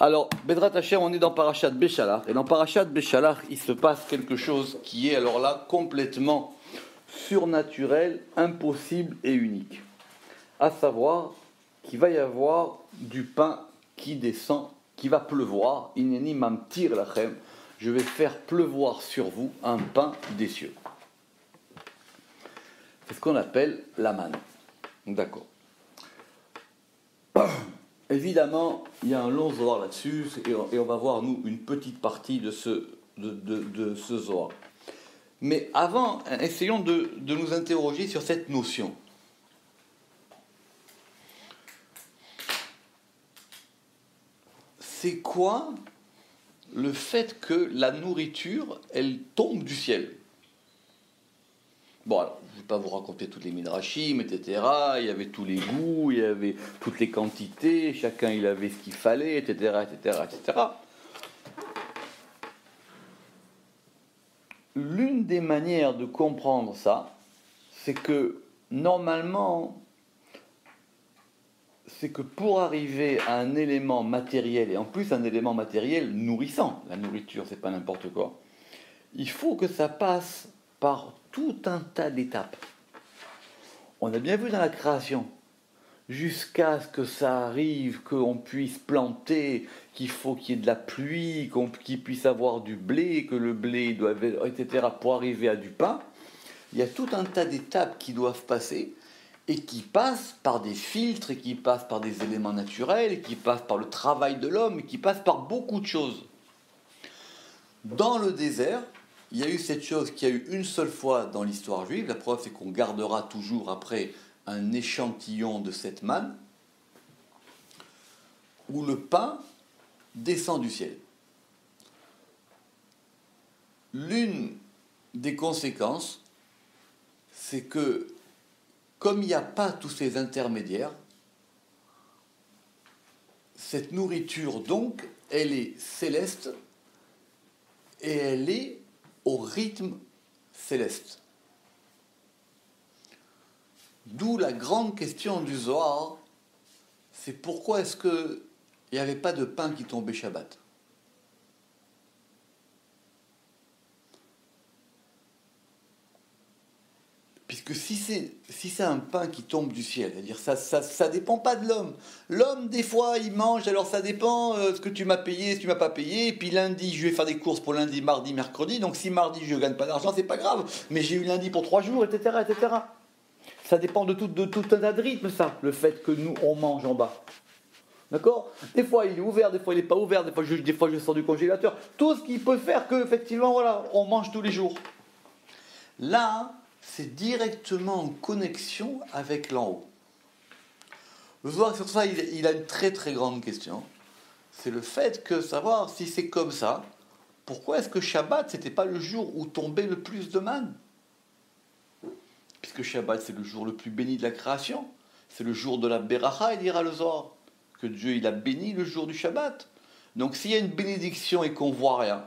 Alors, Bedrat Hashem, on est dans Parashat Beshalach. Et dans Parashat Beshalach, il se passe quelque chose qui est alors là complètement surnaturel, impossible et unique. À savoir qu'il va y avoir du pain qui descend, qui va pleuvoir. Ineni mamtir lachem. Je vais faire pleuvoir sur vous un pain des cieux. C'est ce qu'on appelle la manne. D'accord. Évidemment, il y a un long zohar là-dessus, et on va voir, nous, une petite partie de ce zohar. Mais avant, essayons de nous interroger sur cette notion. C'est quoi le fait que la nourriture, elle tombe du ciel ? Bon, alors, je ne vais pas vous raconter toutes les midrashim, etc. Il y avait tous les goûts, il y avait toutes les quantités, chacun il avait ce qu'il fallait, etc., etc., etc. L'une des manières de comprendre ça, c'est que normalement, c'est que pour arriver à un élément matériel, et en plus un élément matériel nourrissant, la nourriture, c'est pas n'importe quoi, il faut que ça passe par tout un tas d'étapes. On a bien vu dans la création, jusqu'à ce que ça arrive, qu'on puisse planter, qu'il faut qu'il y ait de la pluie, qu'il puisse avoir du blé, que le blé doit, etc., pour arriver à du pain, il y a tout un tas d'étapes qui doivent passer, et qui passent par des filtres, et qui passent par des éléments naturels, et qui passent par le travail de l'homme, et qui passent par beaucoup de choses. Dans le désert, il y a eu cette chose qu'il y a eu une seule fois dans l'histoire juive. La preuve, c'est qu'on gardera toujours après un échantillon de cette manne, où le pain descend du ciel. L'une des conséquences, c'est que, comme il n'y a pas tous ces intermédiaires, cette nourriture, donc, elle est céleste, et elle est au rythme céleste. D'où la grande question du Zohar, c'est pourquoi est-ce qu'il n'y avait pas de pain qui tombait Shabbat ? Puisque si c'est un pain qui tombe du ciel, c'est-à-dire ça dépend pas de l'homme. L'homme, des fois, il mange, alors ça dépend ce que tu m'as payé, ce que tu m'as pas payé, et puis lundi, je vais faire des courses pour lundi, mardi, mercredi, donc si mardi, je gagne pas d'argent, c'est pas grave, mais j'ai eu lundi pour 3 jours, etc., etc. Ça dépend de tout un tas de rythme, ça, le fait que nous, on mange en bas. D'accord ? Des fois, il est ouvert, des fois, il n'est pas ouvert, des fois, je sors du congélateur. Tout ce qui peut faire que, effectivement, voilà, on mange tous les jours. Là, c'est directement en connexion avec l'en haut. Le Zohar, sur ça, il a une très très grande question. C'est le fait que savoir si c'est comme ça, pourquoi est-ce que Shabbat, c'était pas le jour où tombait le plus de manne ? Puisque Shabbat, c'est le jour le plus béni de la création. C'est le jour de la Beracha, il dira le Zohar. Que Dieu, il a béni le jour du Shabbat. Donc, s'il y a une bénédiction et qu'on voit rien,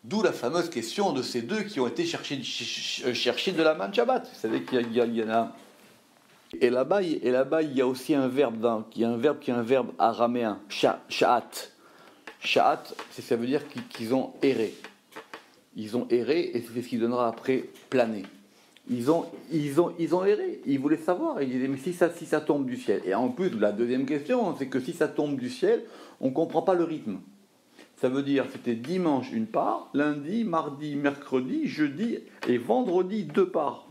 d'où la fameuse question de ces deux qui ont été chercher de la manne Shabbat. Vous savez qu'il y en a. Et là-bas, il y a aussi un verbe, qui est un verbe araméen, sha'at. Sha'at, ça veut dire qu'ils ont erré. Ils ont erré, et c'est ce qui donnera après planer. Ils ont erré. Ils voulaient savoir. Ils disaient, mais si ça tombe du ciel. Et en plus, la deuxième question, c'est que si ça tombe du ciel, on ne comprend pas le rythme. Ça veut dire c'était dimanche une part, lundi, mardi, mercredi, jeudi et vendredi 2 parts.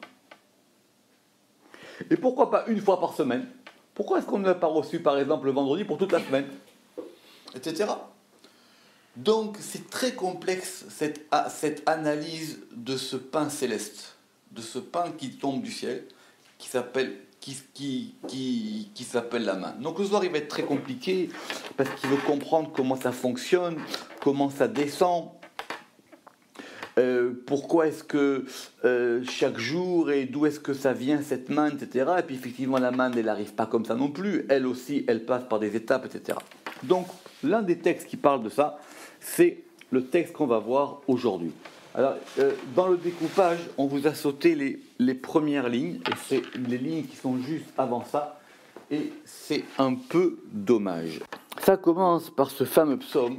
Et pourquoi pas une fois par semaine ? Pourquoi est-ce qu'on ne l'a pas reçu par exemple le vendredi pour toute la semaine ? Etc. Donc c'est très complexe cette analyse de ce pain céleste, de ce pain qui tombe du ciel, qui s'appelle la manne. Donc le soir il va être très compliqué parce qu'il veut comprendre comment ça fonctionne, comment ça descend, pourquoi est-ce que chaque jour et d'où est-ce que ça vient cette manne, etc. Et puis effectivement la manne elle n'arrive pas comme ça non plus, elle aussi elle passe par des étapes, etc. Donc l'un des textes qui parle de ça, c'est le texte qu'on va voir aujourd'hui. Alors, dans le découpage, on vous a sauté les premières lignes, et c'est les lignes qui sont juste avant ça, et c'est un peu dommage. Ça commence par ce fameux psaume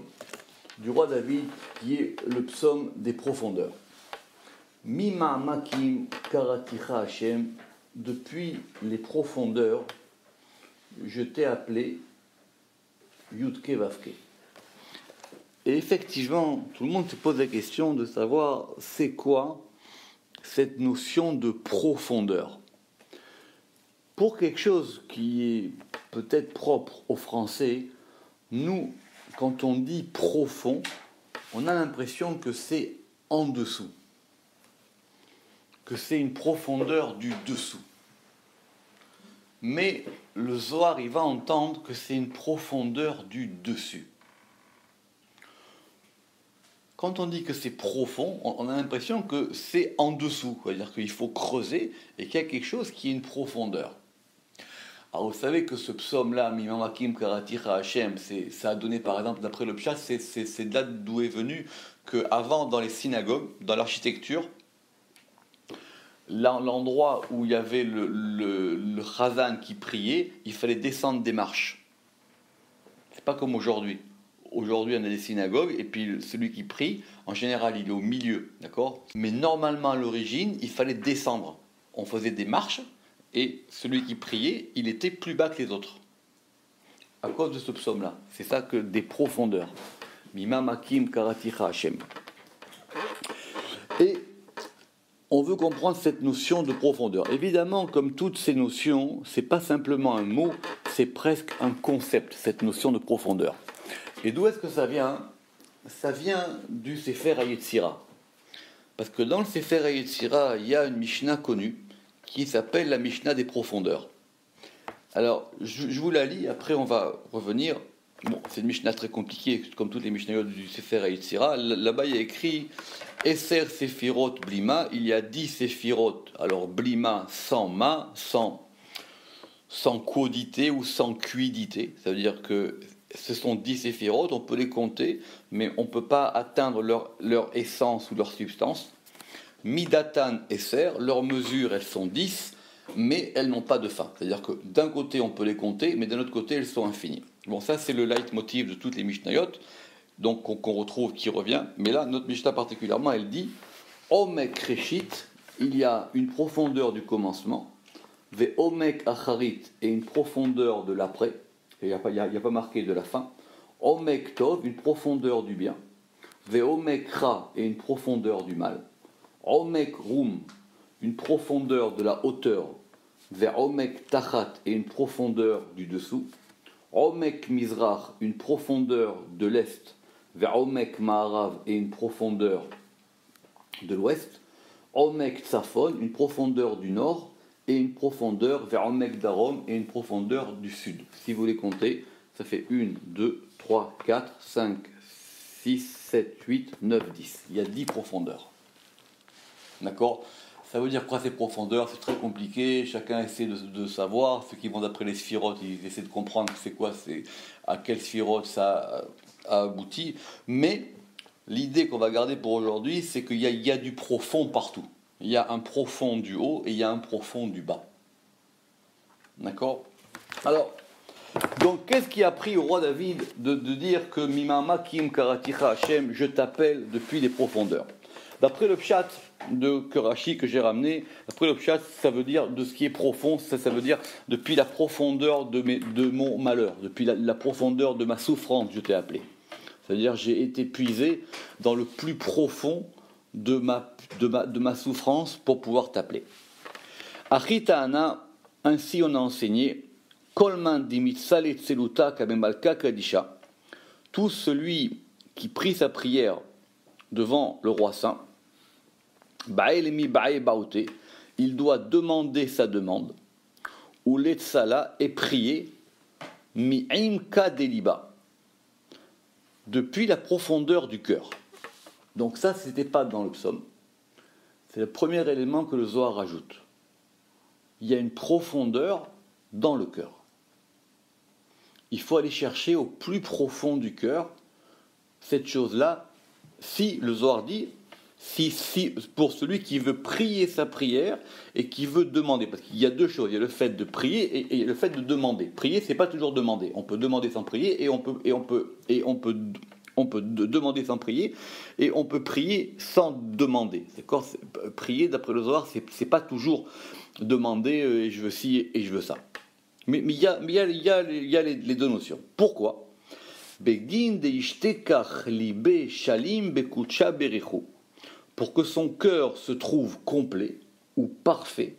du roi David qui est le psaume des profondeurs. Mima makim karaticha Hashem, depuis les profondeurs, je t'ai appelé Yudke Vavke. Et effectivement, tout le monde se pose la question de savoir c'est quoi cette notion de profondeur. Pour quelque chose qui est peut-être propre aux Français, nous, quand on dit profond, on a l'impression que c'est en dessous, que c'est une profondeur du dessous. Mais le Zohar, il va entendre que c'est une profondeur du dessus. Quand on dit que c'est profond, on a l'impression que c'est en dessous, c'est-à-dire qu'il faut creuser et qu'il y a quelque chose qui est une profondeur. Alors vous savez que ce psaume-là, Mimamakim Karatira Hashem, ça a donné par exemple, d'après le Pshat, c'est de là d'où est venu qu'avant dans les synagogues, dans l'architecture, l'endroit où il y avait le chazan qui priait, il fallait descendre des marches. C'est pas comme aujourd'hui. Aujourd'hui, on a des synagogues, et puis celui qui prie, en général, il est au milieu, d'accord ? Mais normalement, à l'origine, il fallait descendre. On faisait des marches, et celui qui priait, il était plus bas que les autres. À cause de ce psaume-là. C'est ça que des profondeurs. Mimam Hakim Karaticha Hashem. Et on veut comprendre cette notion de profondeur. Évidemment, comme toutes ces notions, c'est pas simplement un mot, c'est presque un concept, cette notion de profondeur. Et d'où est-ce que ça vient ? Ça vient du Sefer HaYetzira. Parce que dans le Sefer HaYetzira, il y a une Mishnah connue qui s'appelle la Mishnah des profondeurs. Alors, je vous la lis, après on va revenir. Bon, c'est une Mishnah très compliquée, comme toutes les Mishnayot du Sefer HaYetzira. Là-bas, il y a écrit Esser Sefirot Blima, il y a 10 Sefirot. Alors, Blima, sans ma, sans quodité ou sans cuidité. Ça veut dire que ce sont 10 séphirotes, on peut les compter, mais on ne peut pas atteindre leur essence ou leur substance. Midatan et Ser, leurs mesures, elles sont 10, mais elles n'ont pas de fin. C'est-à-dire que d'un côté, on peut les compter, mais d'un autre côté, elles sont infinies. Bon, ça, c'est le leitmotiv de toutes les Mishnayot, donc qu'on retrouve, qui revient. Mais là, notre Mishnah particulièrement, elle dit Omek Reshit, il y a une profondeur du commencement, Ve Omek Acharit, et une profondeur de l'après. Il n'y a pas marqué de la fin. Omek Tov, une profondeur du bien. Ve Omek Ra, et une profondeur du mal. Omek Rum, une profondeur de la hauteur. Ve Omek Tachat, et une profondeur du dessous. Omek Mizrach, une profondeur de l'est. Ve Omek Ma'arav, et une profondeur de l'ouest. Omek Tzafon, une profondeur du nord. Et une profondeur vers Omek Darom et une profondeur du sud. Si vous les comptez, ça fait 1, 2, 3, 4, 5, 6, 7, 8, 9, 10. Il y a 10 profondeurs. D'accord ? Ça veut dire quoi ces profondeurs ? C'est très compliqué, chacun essaie de savoir. Ceux qui vont d'après les sphirotes, ils essaient de comprendre c'est quoi, c'est à quelle sphirote ça a abouti. Mais l'idée qu'on va garder pour aujourd'hui, c'est qu'il y a du profond partout. Il y a un profond du haut et il y a un profond du bas. D'accord ? Alors, donc, qu'est-ce qui a pris au roi David de dire que Mimama Kim Karaticha Hashem, je t'appelle depuis les profondeurs ? D'après le pshat de Kerachi que j'ai ramené, d'après le pshat, ça veut dire de ce qui est profond, ça veut dire depuis la profondeur de mon malheur, depuis la profondeur de ma souffrance, je t'ai appelé. C'est-à-dire, j'ai été puisé dans le plus profond de ma souffrance pour pouvoir t'appeler. Achitana, ainsi on a enseigné, Kolman dimitzale tseluta kabemalka kadisha, tout celui qui prie sa prière devant le roi saint, ba'elemi ba'e baote, il doit demander sa demande, ou l'etsala est prier, mi'imka deliba, depuis la profondeur du cœur. Donc ça, ce n'était pas dans le psaume. C'est le premier élément que le Zohar rajoute. Il y a une profondeur dans le cœur. Il faut aller chercher au plus profond du cœur cette chose-là. Si le Zohar dit, pour celui qui veut prier sa prière et qui veut demander. Parce qu'il y a deux choses, il y a le fait de prier et le fait de demander. Prier, c'est pas toujours demander. On peut demander sans prier et on peut demander sans prier et on peut prier sans demander. D'accord ? Prier, d'après le Zohar, c'est pas toujours demander et je veux ci et je veux ça. Mais il y a les deux notions. Pourquoi ? Begin de ishtekach libe shalim bekucha berichu. Pour que son cœur se trouve complet ou parfait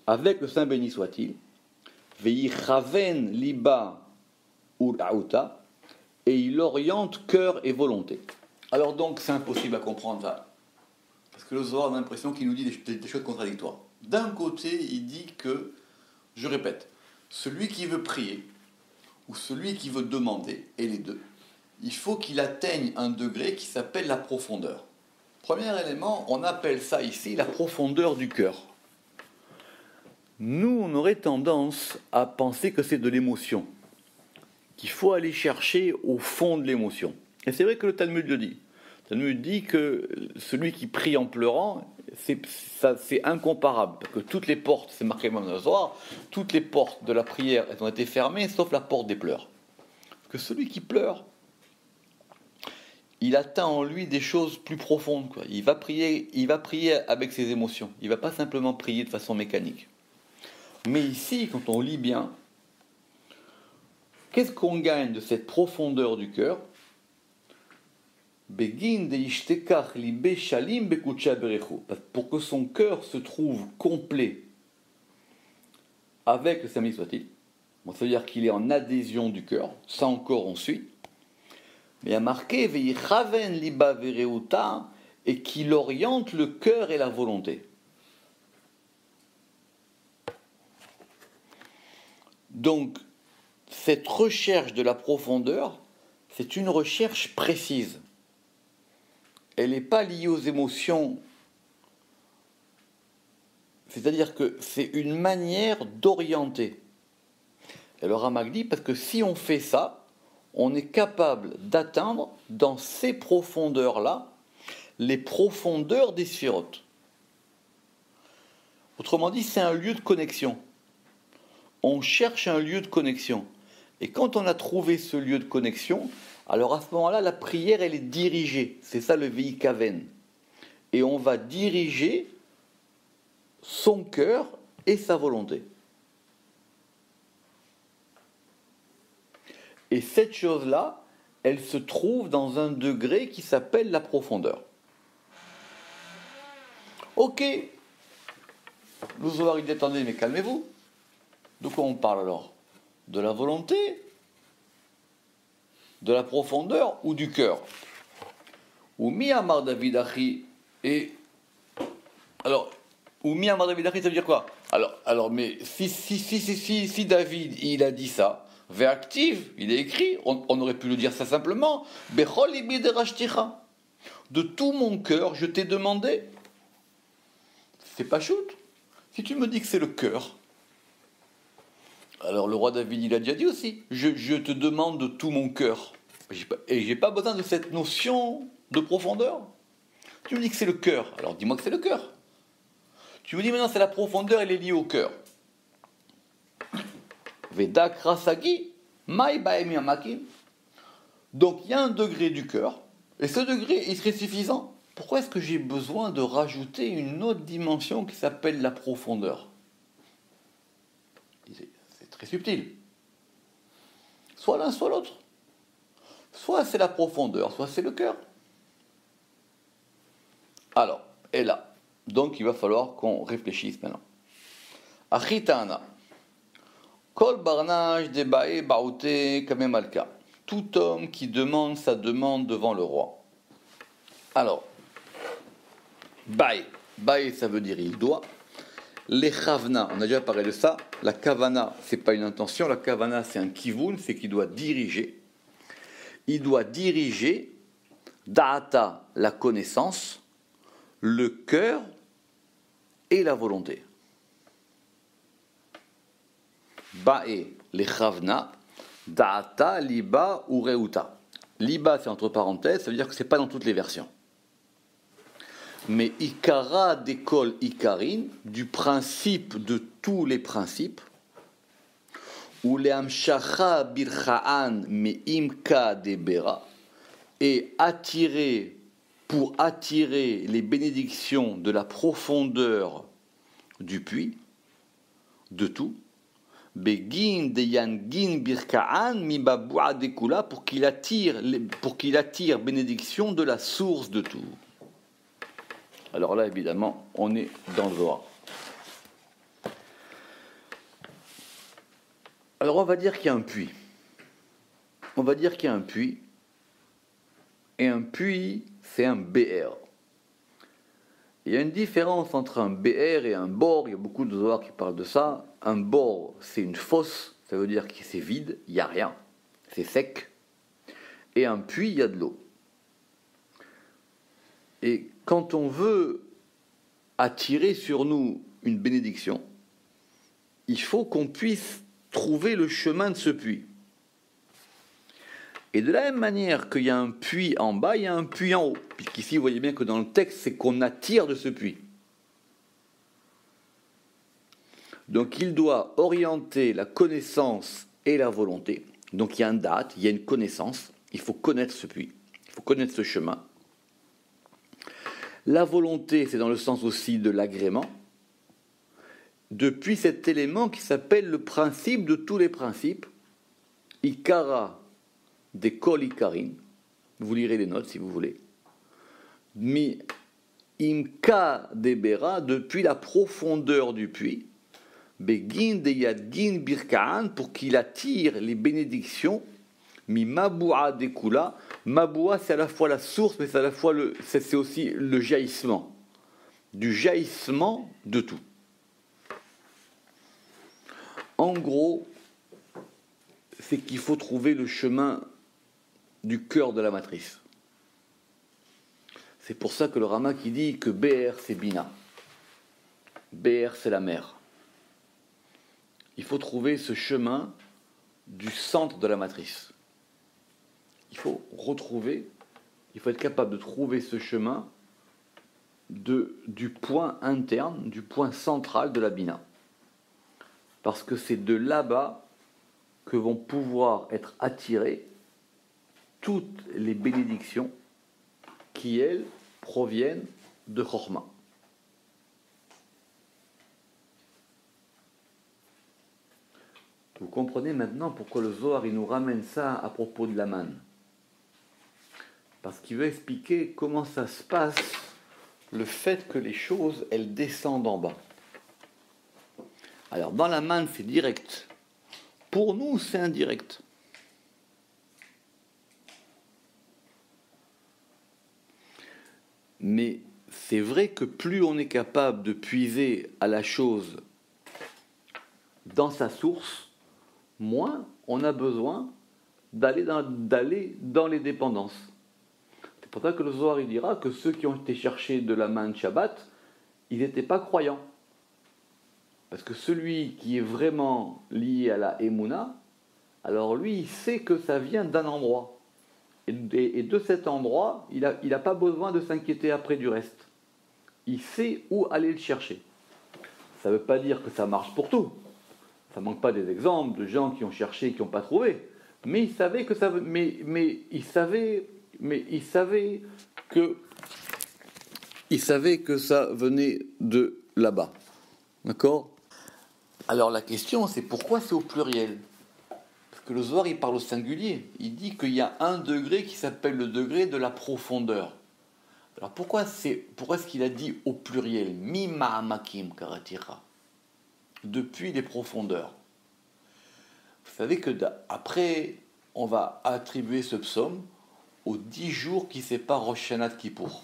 avec le Saint béni soit-il, veichaven liba urauta, et il oriente cœur et volonté. Alors donc c'est impossible à comprendre ça, parce que le Zohar a l'impression qu'il nous dit des choses contradictoires. D'un côté il dit que, je répète, celui qui veut prier ou celui qui veut demander, et les deux, il faut qu'il atteigne un degré qui s'appelle la profondeur. Premier élément, on appelle ça ici la profondeur du cœur. Nous, on aurait tendance à penser que c'est de l'émotion, qu'il faut aller chercher au fond de l'émotion. Et c'est vrai que le Talmud le dit. Le Talmud dit que celui qui prie en pleurant, c'est incomparable, parce que toutes les portes, c'est marqué même dans le Zohar, toutes les portes de la prière, elles ont été fermées, sauf la porte des pleurs. Parce que celui qui pleure, il atteint en lui des choses plus profondes, quoi. Il va prier avec ses émotions. Il ne va pas simplement prier de façon mécanique. Mais ici, quand on lit bien, qu'est-ce qu'on gagne de cette profondeur du cœur ? Begin de ishtekach libe shalim bekucha berechu. Pour que son cœur se trouve complet avec le Saint béni soit-il. Bon, ça veut dire qu'il est en adhésion du cœur. Ça encore, on suit. Mais il y a marqué veichaven liba vereuta, et qu'il oriente le cœur et la volonté. Donc, cette recherche de la profondeur, c'est une recherche précise. Elle n'est pas liée aux émotions. C'est-à-dire que c'est une manière d'orienter. Et le Ramak dit, parce que si on fait ça, on est capable d'atteindre dans ces profondeurs-là les profondeurs des sphirotes. Autrement dit, c'est un lieu de connexion. On cherche un lieu de connexion. Et quand on a trouvé ce lieu de connexion, alors à ce moment-là, la prière, elle est dirigée. C'est ça le veikaven. Et on va diriger son cœur et sa volonté. Et cette chose-là, elle se trouve dans un degré qui s'appelle la profondeur. Ok. Le Zohar, il dit, attendez, mais calmez-vous. De quoi on parle alors ? De la volonté ? De la profondeur ou du cœur ? Ou mi amar David Achi, et alors, ou mi amar David Achi, ça veut dire quoi ? Alors, mais si David, il a dit ça, Ve'active, il est écrit, on aurait pu le dire ça simplement, Bechol ibi derashticha. De tout mon cœur, je t'ai demandé. C'est pas shoot. Si tu me dis que c'est le cœur, alors le roi David, il a déjà dit aussi, je te demande de tout mon cœur. Et j'ai pas besoin de cette notion de profondeur. Tu me dis que c'est le cœur, alors dis-moi que c'est le cœur. Tu me dis maintenant c'est la profondeur, elle est liée au cœur. Vedak rasagi, mai baemi amakim. Donc il y a un degré du cœur, et ce degré, il serait suffisant. Pourquoi est-ce que j'ai besoin de rajouter une autre dimension qui s'appelle la profondeur ? C'est très subtil. Soit l'un, soit l'autre. Soit c'est la profondeur, soit c'est le cœur. Alors, et là, donc il va falloir qu'on réfléchisse maintenant. Achitana. Kol barnage debae baoute kamemalka. Tout homme qui demande sa demande devant le roi. Alors, bae. Bae, ça veut dire il doit. Les chavna, on a déjà parlé de ça. La kavana, c'est pas une intention. La kavana, c'est un kivun, c'est qu'il doit diriger. Il doit diriger da'ata, la connaissance, le cœur et la volonté. Ba'e, les chavna, da'ata, liba ou reuta. Liba, c'est entre parenthèses, ça veut dire que c'est pas dans toutes les versions. mais ikara d'école ikarin, du principe de tous les principes, ou le amshacha birchaan me imka debera, et attirer, pour attirer les bénédictions de la profondeur du puits, de tout, begin de yangin birkaan mi babua dekula, pour qu'il attire bénédiction de la source de tout. Alors là, évidemment, on est dans le Zohar. Alors on va dire qu'il y a un puits. On va dire qu'il y a un puits. Et un puits, c'est un BR. Il y a une différence entre un BR et un bord. Il y a beaucoup de Zohar qui parlent de ça. Un bord, c'est une fosse. Ça veut dire que c'est vide, il n'y a rien. C'est sec. Et un puits, il y a de l'eau. Et quand on veut attirer sur nous une bénédiction, il faut qu'on puisse trouver le chemin de ce puits. Et de la même manière qu'il y a un puits en bas, il y a un puits en haut. Puisqu'ici, vous voyez bien que dans le texte, c'est qu'on attire de ce puits. Donc il doit orienter la connaissance et la volonté. Donc il y a une date, il y a une connaissance. Il faut connaître ce puits. Il faut connaître ce chemin. La volonté, c'est dans le sens aussi de l'agrément. Depuis cet élément qui s'appelle le principe de tous les principes, Ikara des Kol Ikarin, vous lirez les notes si vous voulez, Mi Imka Debera, depuis la profondeur du puits, Begin de Yadgin Birkaan, pour qu'il attire les bénédictions, Mi Mabua Dekula, Mabua c'est à la fois la source, mais c'est à la fois c'est aussi le jaillissement, du jaillissement de tout. En gros, c'est qu'il faut trouver le chemin du cœur de la matrice. C'est pour ça que le Rama qui dit que BR c'est Bina. BR c'est la mer. Il faut trouver ce chemin du centre de la matrice. Il faut être capable de trouver ce chemin du point interne, du point central de la Bina. Parce que c'est de là-bas que vont pouvoir être attirées toutes les bénédictions qui, elles, proviennent de Chokhmah. Vous comprenez maintenant pourquoi le Zohar il nous ramène ça à propos de la manne. Parce qu'il veut expliquer comment ça se passe, le fait que les choses, elles descendent en bas. Alors, dans la manne, c'est direct. Pour nous, c'est indirect. Mais c'est vrai que plus on est capable de puiser à la chose dans sa source, moins on a besoin d'aller dans les dépendances. C'est pour ça que le Zohar il dira que ceux qui ont été chercher de la manne Shabbat, ils n'étaient pas croyants. Parce que celui qui est vraiment lié à la Emouna, alors lui, il sait que ça vient d'un endroit. Et de cet endroit, il n'a pas besoin de s'inquiéter après du reste. Il sait où aller le chercher. Ça ne veut pas dire que ça marche pour tout. Ça ne manque pas des exemples de gens qui ont cherché et qui n'ont pas trouvé. Mais il savait que ça, il savait que ça venait de là-bas. D'accord ? Alors la question, c'est pourquoi c'est au pluriel ? Parce que le Zohar, il parle au singulier. Il dit qu'il y a un degré qui s'appelle le degré de la profondeur. Alors pourquoi est-ce qu'il a dit au pluriel ? Mima makim karatira. Depuis les profondeurs. Vous savez que après, on va attribuer ce psaume aux 10 jours qui séparent Rosh Hashanah de Kippour.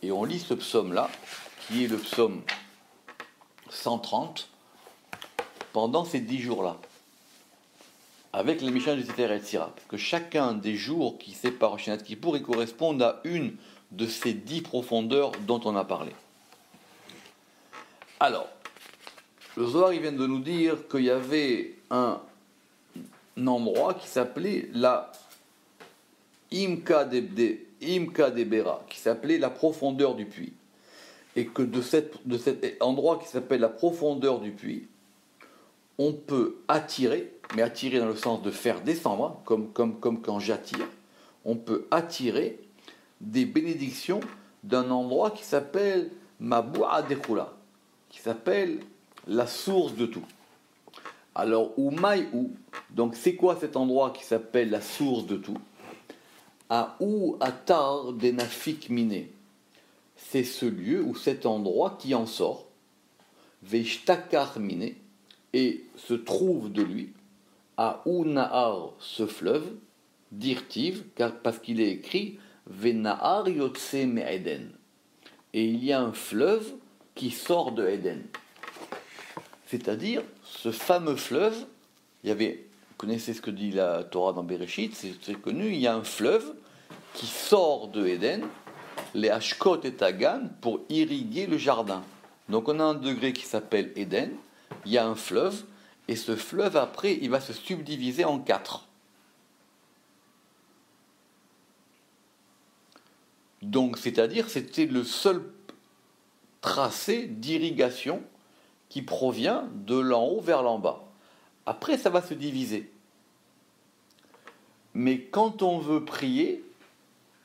Et on lit ce psaume-là, qui est le psaume 130, pendant ces 10 jours-là, avec la Mishnah du Sefer Yetzirah. Parce que chacun des jours qui séparent Rosh Hashanah de Kippour, ils correspondent à une de ces 10 profondeurs dont on a parlé. Alors, le Zohar, il vient de nous dire qu'il y avait un endroit qui s'appelait la Imka Debera, qui s'appelait la profondeur du puits. et que de cet endroit qui s'appelle la profondeur du puits, on peut attirer, mais attirer dans le sens de faire descendre, comme quand j'attire, on peut attirer des bénédictions d'un endroit qui s'appelle Mabou'a Dekhula, qui s'appelle la source de tout. Alors, ou, donc c'est quoi cet endroit qui s'appelle la source de tout? A ou atar denafik miné. C'est ce lieu ou cet endroit qui en sort, veishtakar miné, et se trouve de lui, à ou nahar, ce fleuve, dirtiv, parce qu'il est écrit, venahar yotse me'eden. Et il y a un fleuve qui sort de Éden. C'est-à-dire, ce fameux fleuve, vous connaissez ce que dit la Torah dans Bereshit, c'est connu, il y a un fleuve qui sort de Éden, les Ashkot et Tagan, pour irriguer le jardin. Donc on a un degré qui s'appelle Éden, il y a un fleuve, et ce fleuve après, il va se subdiviser en 4. Donc c'est-à-dire, c'était le seul tracé d'irrigation qui provient de l'en haut vers l'en bas. Après, ça va se diviser. Mais quand on veut prier,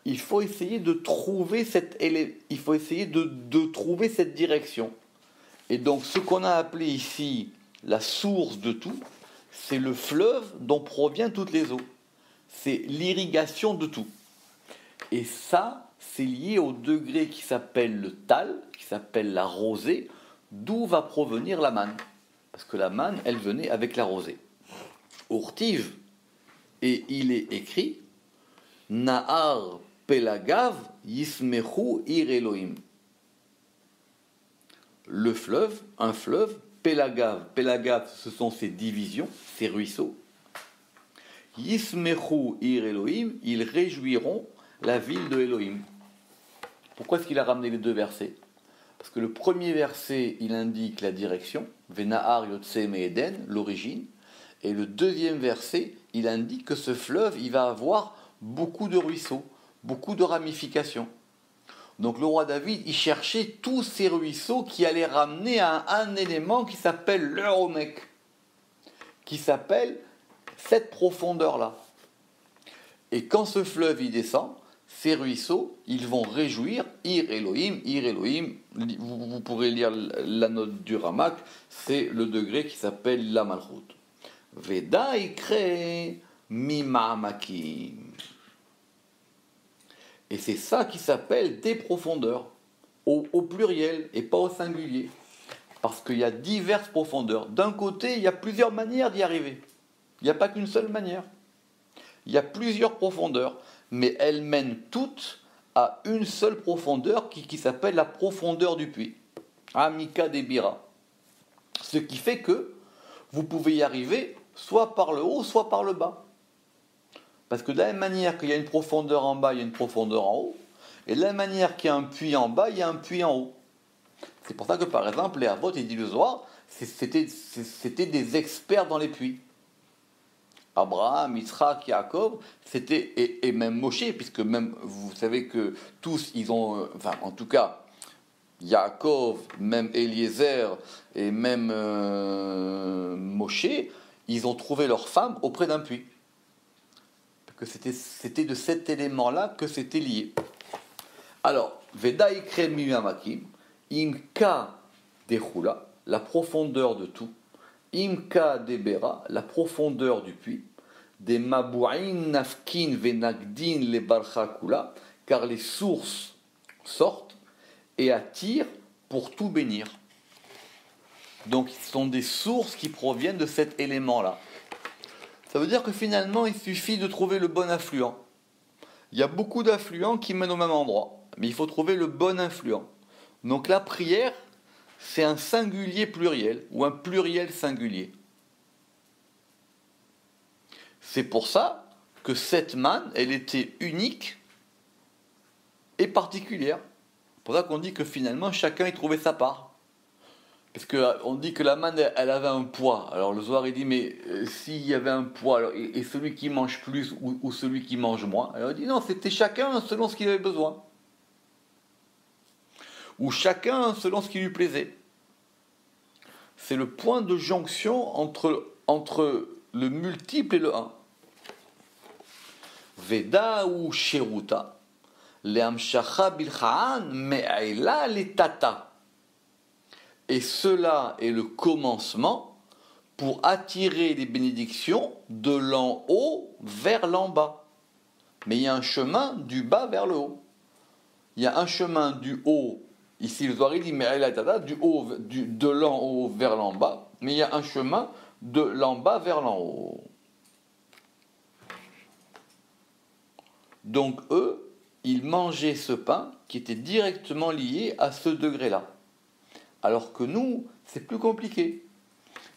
il faut essayer de trouver trouver cette direction. Et donc, ce qu'on a appelé ici la source de tout, c'est le fleuve dont proviennent toutes les eaux. C'est l'irrigation de tout. Et ça, c'est lié au degré qui s'appelle le tal, qui s'appelle la rosée, d'où va provenir la manne. Parce que la manne, elle venait avec la rosée. Urtiv, et il est écrit, Nahar Pelagav Yismechu Ir Elohim. Le fleuve, un fleuve, Pelagav, ce sont ses divisions, ses ruisseaux. Yismechu Ir Elohim, ils réjouiront la ville de Elohim. Pourquoi est-ce qu'il a ramené les deux versets? Parce que le premier verset, il indique la direction, Venahar Yotse Me'eden, l'origine, et le deuxième verset, il indique que ce fleuve, il va avoir beaucoup de ruisseaux, beaucoup de ramifications. Donc le roi David, il cherchait tous ces ruisseaux qui allaient ramener à un élément qui s'appelle le Homek, qui s'appelle cette profondeur-là. Et quand ce fleuve y descend, ces ruisseaux, ils vont réjouir Ir Elohim, vous pourrez lire la note du Ramak, c'est le degré qui s'appelle la Malchut. Veda ikre mima'amakim. Et c'est ça qui s'appelle des profondeurs, au pluriel et pas au singulier. Parce qu'il y a diverses profondeurs. D'un côté, il y a plusieurs manières d'y arriver. Il n'y a pas qu'une seule manière. Il y a plusieurs profondeurs, mais elles mènent toutes à une seule profondeur qui s'appelle la profondeur du puits. Amika Debira. Ce qui fait que vous pouvez y arriver soit par le haut, soit par le bas. Parce que de la même manière qu'il y a une profondeur en bas, il y a une profondeur en haut, et de la même manière qu'il y a un puits en bas, il y a un puits en haut. C'est pour ça que par exemple, les Avot et dit le Zohar, c'était des experts dans les puits. Abraham, Yitzhak, Yaakov, et même Moshe, puisque même vous savez que tous, ils ont, enfin en tout cas, Yaakov, même Eliezer et même Moshe, ils ont trouvé leur femme auprès d'un puits. Que c'était de cet élément-là que c'était lié. Alors, Veda ikre miyamakim, imka dechula, la profondeur de tout, imka debera, la profondeur du puits, des mabouin nafkin venagdin le barchakula, car les sources sortent et attirent pour tout bénir. Donc, ce sont des sources qui proviennent de cet élément-là. Ça veut dire que finalement, il suffit de trouver le bon affluent. Il y a beaucoup d'affluents qui mènent au même endroit, mais il faut trouver le bon affluent. Donc la prière, c'est un singulier pluriel, ou un pluriel singulier. C'est pour ça que cette manne, elle était unique et particulière. C'est pour ça qu'on dit que finalement, chacun y trouvait sa part. Parce qu'on dit que la manne, elle avait un poids. Alors le Zohar, il dit, mais s'il y avait un poids, alors, et celui qui mange plus ou celui qui mange moins, alors il dit, non, c'était chacun selon ce qu'il avait besoin. ou chacun selon ce qui lui plaisait. C'est le point de jonction entre le multiple et le un. Veda ou Sheruta, le Amshacha Bilchaan, Me'aila le Tata. Et cela est le commencement pour attirer les bénédictions de l'en haut vers l'en bas. Mais il y a un chemin du bas vers le haut. Il y a un chemin du haut, ici le Zohar dit Me'aila le Tata, de l'en haut vers l'en bas, mais il y a un chemin de l'en bas vers l'en haut. Donc eux, ils mangeaient ce pain qui était directement lié à ce degré-là. Alors que nous, c'est plus compliqué.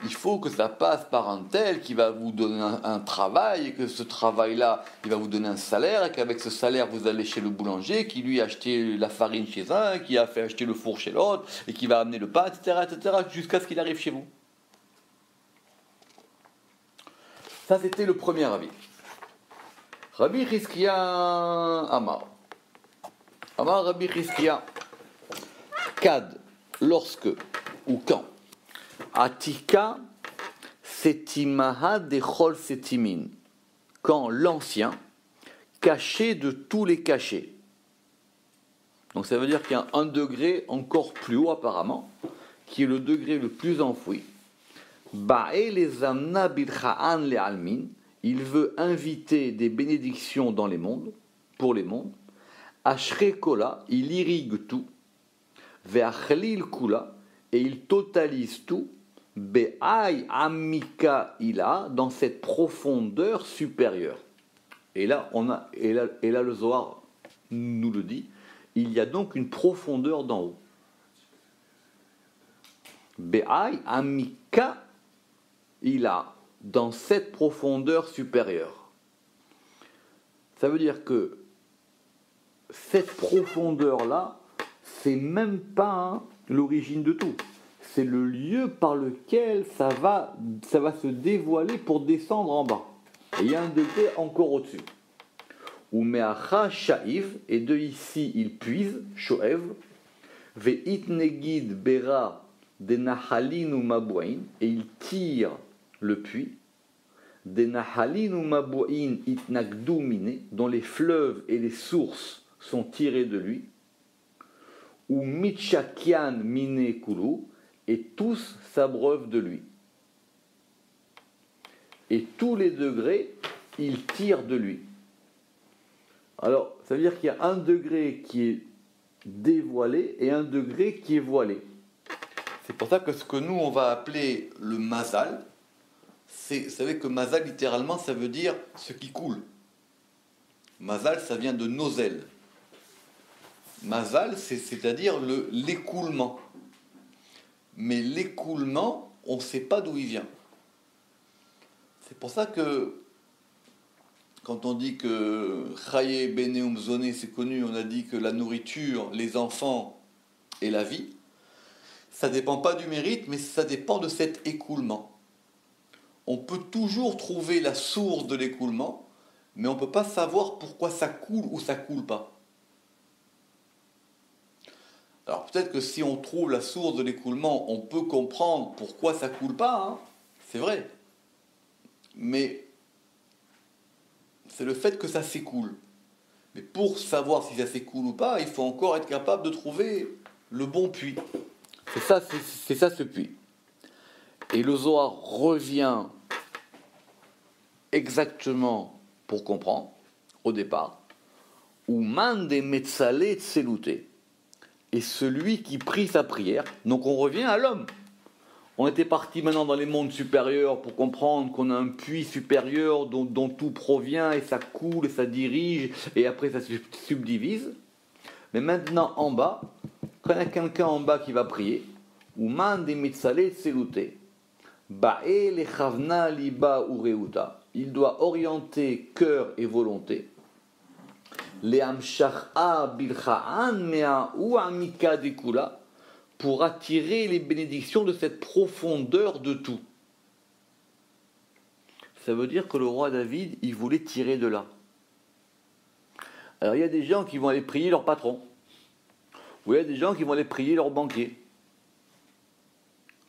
Il faut que ça passe par un tel qui va vous donner un travail, et que ce travail-là, il va vous donner un salaire, et qu'avec ce salaire, vous allez chez le boulanger, qui lui a acheté la farine chez un, qui a fait acheter le four chez l'autre, et qui va amener le pain, etc., jusqu'à ce qu'il arrive chez vous. Ça, c'était le premier avis. Rabbi Chizkia Amar. Amar Rabbi Chizkia. Kad, lorsque, ou quand. Atika setimaha dechol setimin. Quand l'ancien, caché de tous les cachets. Donc ça veut dire qu'il y a un degré encore plus haut apparemment, qui est le degré le plus enfoui. Ba'e les amna bilcha'an le almin. Il veut inviter des bénédictions dans les mondes, pour les mondes. Ashre kola, il irrigue tout. Ve'achlil kula, et il totalise tout. Be'ay amika ila, dans cette profondeur supérieure. Et là, le Zohar nous le dit, il y a donc une profondeur d'en haut. Be'ay amika ila, dans cette profondeur supérieure. Ça veut dire que cette profondeur-là, c'est même pas l'origine de tout. C'est le lieu par lequel ça va se dévoiler pour descendre en bas. Et il y a un degré encore au-dessus. Ou me'acha sha'iv, et de ici il puise, sho'ev, ve'it negid bera de nahalin ou mabouin, et il tire le puits, des nahalin ou mabouin itnagdu mine, dont les fleuves et les sources sont tirés de lui, ou mitchakian mine kulu, et tous s'abreuvent de lui. Et tous les degrés, il tire de lui. Alors, ça veut dire qu'il y a un degré qui est dévoilé et un degré qui est voilé. C'est pour ça que ce que nous, on va appeler le mazal, vous savez que mazal, littéralement, ça veut dire ce qui coule. Mazal, ça vient de nozel. Mazal, c'est-à-dire l'écoulement. Mais l'écoulement, on ne sait pas d'où il vient. C'est pour ça que, quand on dit que Chaye Beneum Zoné, c'est connu, on a dit que la nourriture, les enfants et la vie, ça ne dépend pas du mérite, mais ça dépend de cet écoulement. On peut toujours trouver la source de l'écoulement, mais on ne peut pas savoir pourquoi ça coule ou ça ne coule pas. Alors peut-être que si on trouve la source de l'écoulement, on peut comprendre pourquoi ça ne coule pas, hein, c'est vrai. Mais c'est le fait que ça s'écoule. Mais pour savoir si ça s'écoule ou pas, il faut encore être capable de trouver le bon puits. C'est ça ce puits. Et le Zohar revient exactement pour comprendre, au départ, ou mande metzale tselouté. Et celui qui prie sa prière, donc on revient à l'homme. On était parti maintenant dans les mondes supérieurs pour comprendre qu'on a un puits supérieur dont tout provient et ça coule et ça dirige et après ça se subdivise. Mais maintenant en bas, quand il y a quelqu'un en bas qui va prier, ou mande mitzale tselouté, ba'e le chavna liba ureuta, il doit orienter cœur et volonté. Les amshach'a bilcha'an mea ou amika dekula, pour attirer les bénédictions de cette profondeur de tout. Ça veut dire que le roi David, il voulait tirer de là. Alors il y a des gens qui vont aller prier leur patron, Ou il y a des gens qui vont aller prier leur banquier.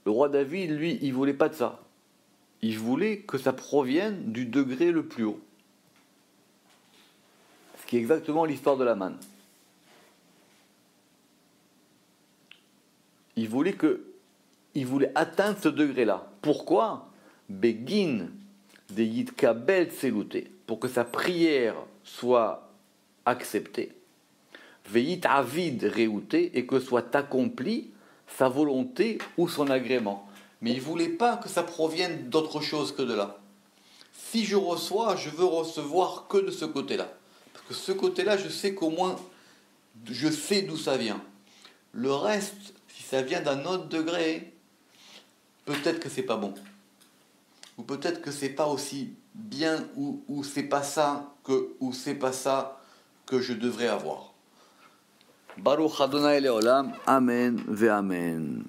Le roi David, lui, il ne voulait pas de ça. Il voulait que ça provienne du degré le plus haut. Ce qui est exactement l'histoire de la manne. Il voulait atteindre ce degré-là. Pourquoi? Begin de yitkabel tselouté, pour que sa prière soit acceptée. Veit avid réouté, et que soit accomplie sa volonté ou son agrément. Mais il ne voulait pas que ça provienne d'autre chose que de là. Si je reçois, je veux recevoir que de ce côté-là. Parce que ce côté-là, je sais qu'au moins, je sais d'où ça vient. Le reste, si ça vient d'un autre degré, peut-être que c'est pas bon. Ou peut-être que c'est pas aussi bien, ou c'est pas ça que je devrais avoir. Baruch Adonai Leolam, Amen ve Amen.